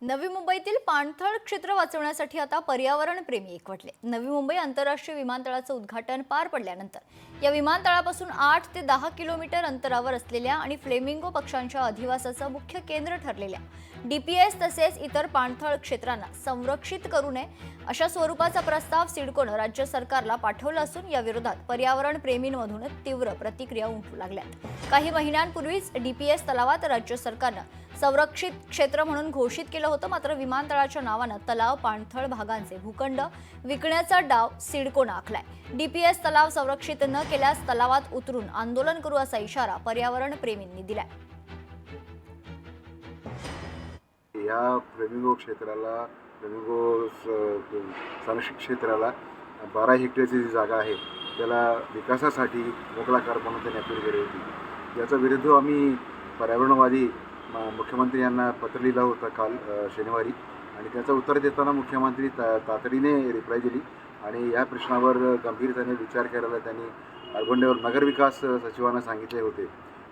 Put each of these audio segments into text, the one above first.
नवी मुंबईतील पाणथळ क्षेत्र वाचवण्यासाठी आता पर्यावरण प्रेमी एकवटले। नवी मुंबई आंतरराष्ट्रीय विमानतळाचं उद्घाटन पार पडल्यानंतर या विमानतळापासून 8 ते 10 किलोमीटर अंतरावर असलेल्या आणि फ्लेमिंगो पक्ष्यांच्या अधिवासाचं मुख्य केंद्र ठरलेल्या डीपीएस तसेच इतर पाणथळ क्षेत्रांना संरक्षित करू नये अशा स्वरूपाचा प्रस्ताव सिडकोनं राज्य सरकारला पाठवला असून या विरोधात पर्यावरण प्रेमींमधून तीव्र प्रतिक्रिया उमटू लागल्यात। काही महिन्यांपूर्वीच डीपीएस तलावात राज्य सरकारनं संरक्षित क्षेत्र म्हणून घोषित केलं होतं, मात्र विमानतळाच्या नावानं तलाव पाणथळ भागांचे भूखंड विकण्याचा डाव सिडकोनं आखलाय। डीपीएस तलाव संरक्षित न केल्यास तलावात उतरून आंदोलन करू असा इशारा पर्यावरण प्रेमींनी दिलाय। या फ्लेमिंगो क्षेत्राला संरक्षित क्षेत्राला 12 हेक्टरची जी जागा आहे त्याला विकासासाठी मोकळा कर म्हणून त्यांनी अपील केली होती। याचा विरुद्ध आम्ही पर्यावरणवादी मुख्यमंत्री यांना पत्र लिहिलं होतं काल शनिवारी, आणि त्याचं उत्तर देताना मुख्यमंत्री तातडीने रिप्लाय दिली आणि या प्रश्नावर गंभीरतेने विचार करायला त्यांनी अर्बन नगरविकास सचिवांना सांगितले होते।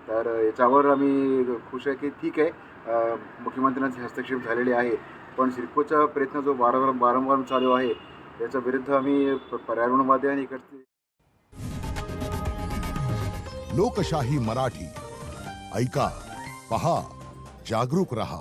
तर याच्यावर आम्ही खुश आहे की ठीक आहे, मुख्यमंत्र्यांचे हस्तक्षेप झालेले आहे, पण सिडकोचा प्रयत्न जो वारंवार चालू आहे याच्या विरुद्ध आम्ही पर्यावरणवादी आणि इकडचे लोकशाही मराठी ऐका, पहा, जागरूक रहा।